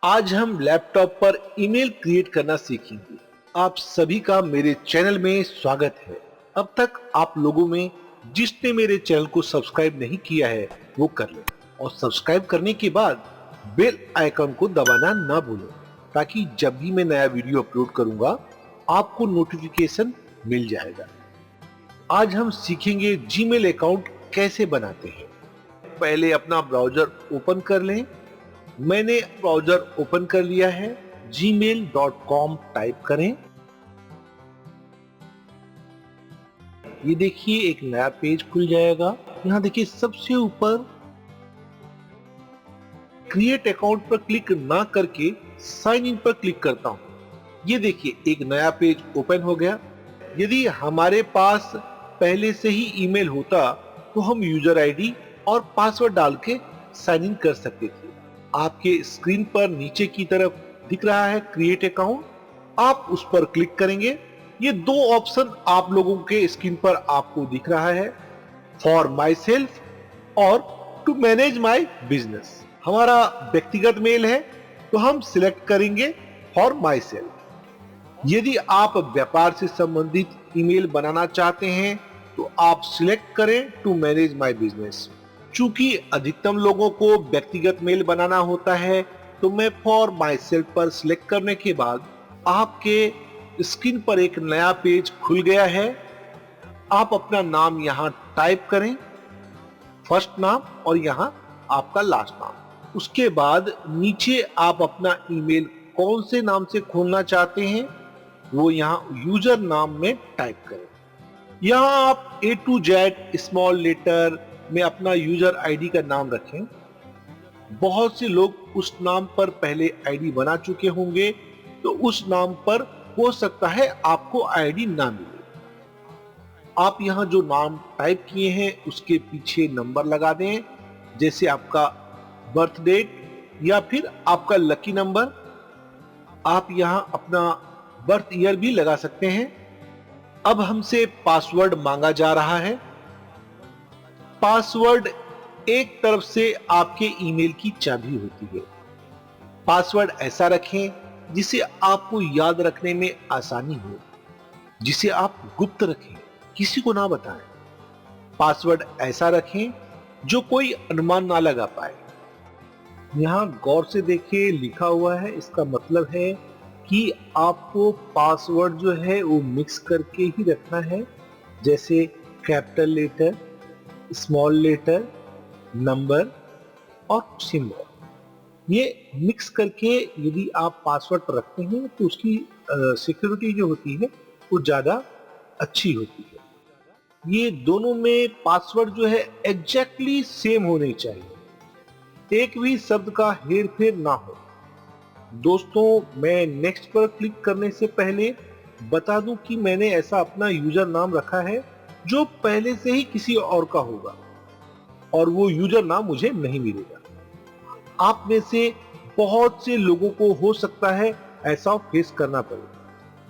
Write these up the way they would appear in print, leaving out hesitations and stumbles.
आज हम लैपटॉप पर ईमेल क्रिएट करना सीखेंगे। आप सभी का मेरे चैनल में स्वागत है। अब तक आप लोगों में जिसने मेरे चैनल को सब्सक्राइब नहीं किया है वो कर ले और सब्सक्राइब करने के बाद बेल आइकन को दबाना ना भूलें ताकि जब भी मैं नया वीडियो अपलोड करूंगा आपको नोटिफिकेशन मिल जाएगा। आज हम सीखेंगे जीमेल अकाउंट कैसे बनाते हैं। पहले अपना ब्राउजर ओपन कर लें। मैंने ब्राउजर ओपन कर लिया है। gmail.com टाइप करें। ये देखिए एक नया पेज खुल जाएगा। यहाँ देखिए सबसे ऊपर क्रिएट अकाउंट पर क्लिक ना करके साइन इन पर क्लिक करता हूँ। ये देखिए एक नया पेज ओपन हो गया। यदि हमारे पास पहले से ही ईमेल होता तो हम यूजर आईडी और पासवर्ड डाल के साइन इन कर सकते थे। आपके स्क्रीन पर नीचे की तरफ दिख रहा है क्रिएट अकाउंट, आप उस पर क्लिक करेंगे। ये दो ऑप्शन आप लोगों के स्क्रीन पर आपको दिख रहा है, फॉर माई सेल्फ और टू मैनेज माई बिजनेस। हमारा व्यक्तिगत मेल है तो हम सिलेक्ट करेंगे फॉर माई सेल्फ। यदि आप व्यापार से संबंधित ईमेल बनाना चाहते हैं तो आप सिलेक्ट करें टू मैनेज माई बिजनेस। चूंकि अधिकतम लोगों को व्यक्तिगत मेल बनाना होता है तो मैं फॉर माई सेल्फ पर सिलेक्ट करने के बाद आपके स्क्रीन पर एक नया पेज खुल गया है। आप अपना नाम यहां टाइप करें, फर्स्ट नाम और यहां आपका लास्ट नाम। उसके बाद नीचे आप अपना ईमेल कौन से नाम से खोलना चाहते हैं वो यहां यूजर नाम में टाइप करें। यहां आप A to Z small letter में अपना यूजर आईडी का नाम रखें। बहुत से लोग उस नाम पर पहले आईडी बना चुके होंगे तो उस नाम पर हो सकता है आपको आईडी ना मिले। आप यहां जो नाम टाइप किए हैं उसके पीछे नंबर लगा दें, जैसे आपका बर्थ डेट या फिर आपका लकी नंबर। आप यहां अपना बर्थ ईयर भी लगा सकते हैं। अब हमसे पासवर्ड मांगा जा रहा है। पासवर्ड एक तरफ से आपके ईमेल की चाबी होती है। पासवर्ड ऐसा रखें जिसे आपको याद रखने में आसानी हो, जिसे आप गुप्त रखें, किसी को ना बताएं। पासवर्ड ऐसा रखें जो कोई अनुमान ना लगा पाए। यहां गौर से देखिए लिखा हुआ है, इसका मतलब है कि आपको पासवर्ड जो है वो मिक्स करके ही रखना है, जैसे capital letter, small letter, number और सिंबल। ये मिक्स करके यदि आप पासवर्ड पर रखते हैं तो उसकी सिक्योरिटी जो होती है वो ज्यादा अच्छी होती है। ये दोनों में पासवर्ड जो है एग्जैक्टली सेम होने चाहिए, एक भी शब्द का हेर फेर ना हो। दोस्तों, मैं नेक्स्ट पर क्लिक करने से पहले बता दूं कि मैंने ऐसा अपना यूजर नाम रखा है जो पहले से ही किसी और का होगा और वो यूजर नाम मुझे नहीं मिलेगा। आप में से बहुत से लोगों को हो सकता है ऐसा फेस करना पड़े,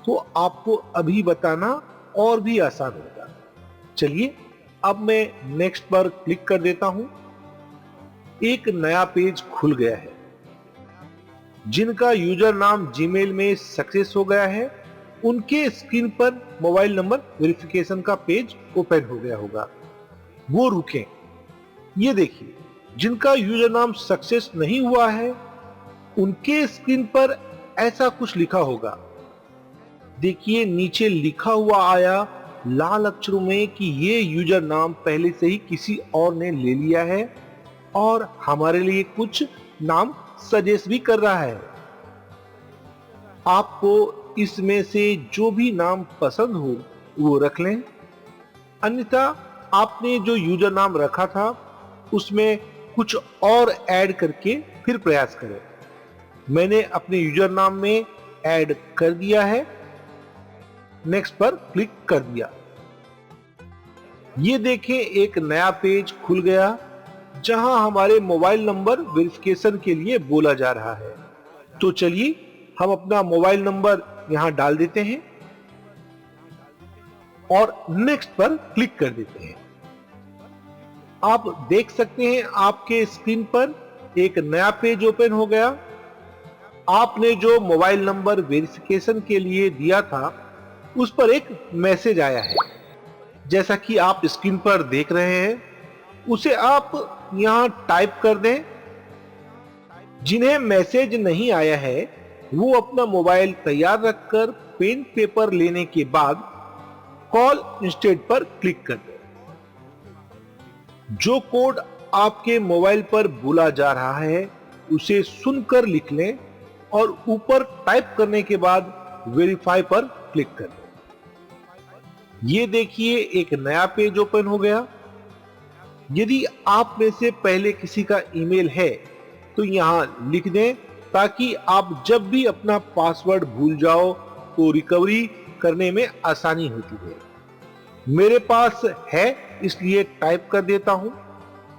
तो आपको अभी बताना और भी आसान होगा। चलिए अब मैं नेक्स्ट पर क्लिक कर देता हूं। एक नया पेज खुल गया है। जिनका यूजर नाम जीमेल में सक्सेस हो गया है उनके स्क्रीन पर मोबाइल नंबर वेरिफिकेशन का पेज ओपन हो गया होगा। वो रुकें। ये देखिए जिनका यूजर नाम सक्सेस नहीं हुआ है उनके स्क्रीन पर ऐसा कुछ लिखा होगा। देखिए नीचे लिखा हुआ आया लाल अक्षरों में कि ये यूजर नाम पहले से ही किसी और ने ले लिया है और हमारे लिए कुछ नाम सजेस्ट भी कर रहा है। आपको इसमें से जो भी नाम पसंद हो वो रख लें, अन्यथा आपने जो यूजर नाम रखा था उसमें कुछ और ऐड करके फिर प्रयास करें। मैंने अपने यूजर नाम में ऐड कर दिया है, नेक्स्ट पर क्लिक कर दिया। ये देखें एक नया पेज खुल गया जहां हमारे मोबाइल नंबर वेरिफिकेशन के लिए बोला जा रहा है। तो चलिए हम अपना मोबाइल नंबर यहां डाल देते हैं और नेक्स्ट पर क्लिक कर देते हैं। आप देख सकते हैं आपके स्क्रीन पर एक नया पेज ओपन हो गया। आपने जो मोबाइल नंबर वेरिफिकेशन के लिए दिया था उस पर एक मैसेज आया है, जैसा कि आप स्क्रीन पर देख रहे हैं। उसे आप यहां टाइप कर दें। जिन्हें मैसेज नहीं आया है वो अपना मोबाइल तैयार रखकर पेन पेपर लेने के बाद कॉल इंस्टेड पर क्लिक कर दें। जो कोड आपके मोबाइल पर बोला जा रहा है उसे सुनकर लिख लें और ऊपर टाइप करने के बाद वेरीफाई पर क्लिक कर दें। ये देखिए एक नया पेज ओपन हो गया। यदि आप में से पहले किसी का ईमेल है तो यहां लिख दें, ताकि आप जब भी अपना पासवर्ड भूल जाओ तो रिकवरी करने में आसानी होती है। मेरे पास है इसलिए टाइप कर देता हूं।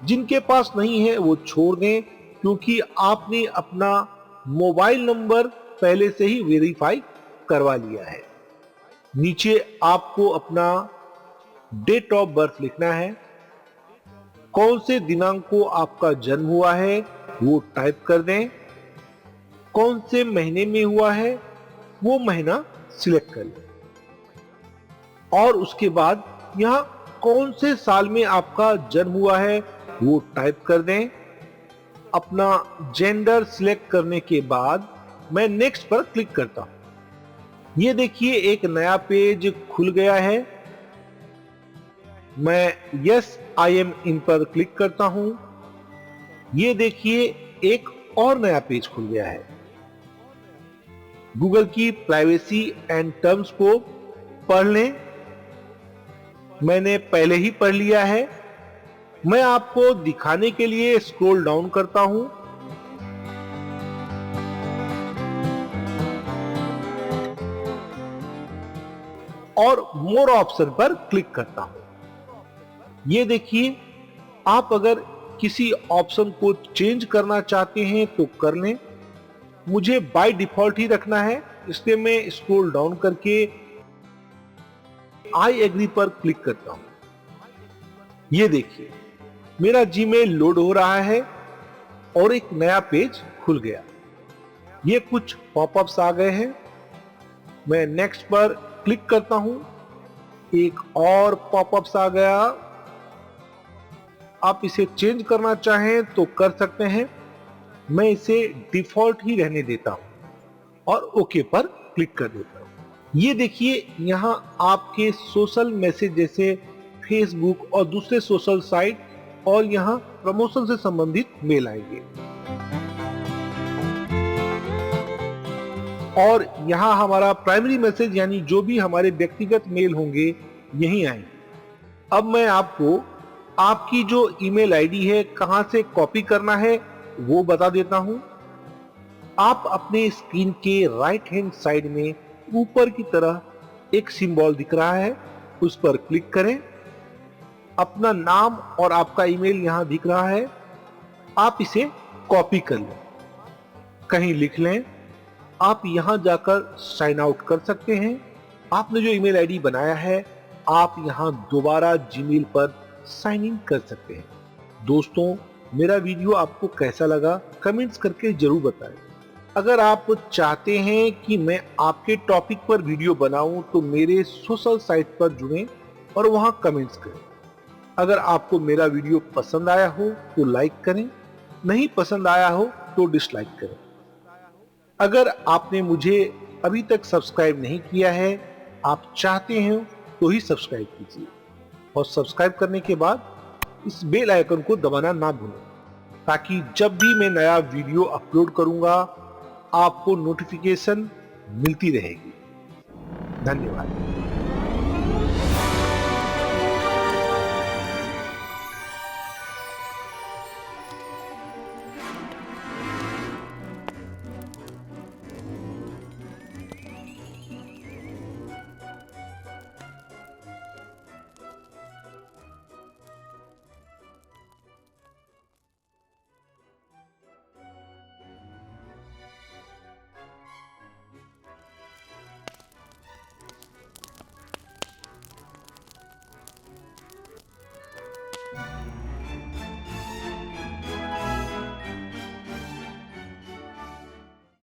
जिनके पास नहीं है वो छोड़ दें, क्योंकि आपने अपना मोबाइल नंबर पहले से ही वेरीफाई करवा लिया है। नीचे आपको अपना डेट ऑफ बर्थ लिखना है। कौन से दिनांक को आपका जन्म हुआ है वो टाइप कर दें। कौन से महीने में हुआ है वो महीना सिलेक्ट कर लें और उसके बाद यहां कौन से साल में आपका जन्म हुआ है वो टाइप कर दें। अपना जेंडर सिलेक्ट करने के बाद मैं नेक्स्ट पर क्लिक करता हूं। ये देखिए एक नया पेज खुल गया है। मैं यस आई एम इन पर क्लिक करता हूं। ये देखिए एक और नया पेज खुल गया है। गूगल की प्राइवेसी एंड टर्म्स को पढ़ लें। मैंने पहले ही पढ़ लिया है। मैं आपको दिखाने के लिए स्क्रॉल डाउन करता हूं और मोर ऑप्शन पर क्लिक करता हूं। ये देखिए, आप अगर किसी ऑप्शन को चेंज करना चाहते हैं तो कर लें। मुझे बाय डिफॉल्ट ही रखना है, इसलिए मैं स्क्रॉल डाउन करके आई एग्री पर क्लिक करता हूं। ये देखिए मेरा जीमेल लोड हो रहा है और एक नया पेज खुल गया। ये कुछ पॉपअप्स आ गए हैं। मैं नेक्स्ट पर क्लिक करता हूं। एक और पॉपअप्स आ गया। आप इसे चेंज करना चाहें तो कर सकते हैं। मैं इसे डिफॉल्ट ही रहने देता हूं और ओके पर क्लिक कर देता हूं। ये देखिए यहां आपके सोशल मैसेज जैसे फेसबुक और दूसरे सोशल साइट और यहां प्रमोशन से संबंधित मेल आएंगे और यहां हमारा प्राइमरी मैसेज यानी जो भी हमारे व्यक्तिगत मेल होंगे यहीं आएंगे। अब मैं आपको आपकी जो ईमेल आईडी है कहां से कॉपी करना है वो बता देता हूं। आप अपने स्क्रीन के राइट हैंड साइड में ऊपर की तरह एक सिंबल दिख रहा है, उस पर क्लिक करें। अपना नाम और आपका ईमेल यहां दिख रहा है। आप इसे कॉपी कर लें, कहीं लिख लें। आप यहां जाकर साइन आउट कर सकते हैं। आपने जो ईमेल आईडी बनाया है आप यहां दोबारा जीमेल पर साइन इन कर सकते हैं। दोस्तों, मेरा वीडियो आपको कैसा लगा कमेंट्स करके जरूर बताएं। अगर आप चाहते हैं कि मैं आपके टॉपिक पर वीडियो बनाऊं तो मेरे सोशल साइट पर जुड़ें और वहां कमेंट्स करें। अगर आपको मेरा वीडियो पसंद आया हो तो लाइक करें, नहीं पसंद आया हो तो डिसलाइक करें। अगर आपने मुझे अभी तक सब्सक्राइब नहीं किया है, आप चाहते हैं तो ही सब्सक्राइब कीजिए और सब्सक्राइब करने के बाद इस बेल आइकन को दबाना ना भूलें, ताकि जब भी मैं नया वीडियो अपलोड करूंगा आपको नोटिफिकेशन मिलती रहेगी। धन्यवाद।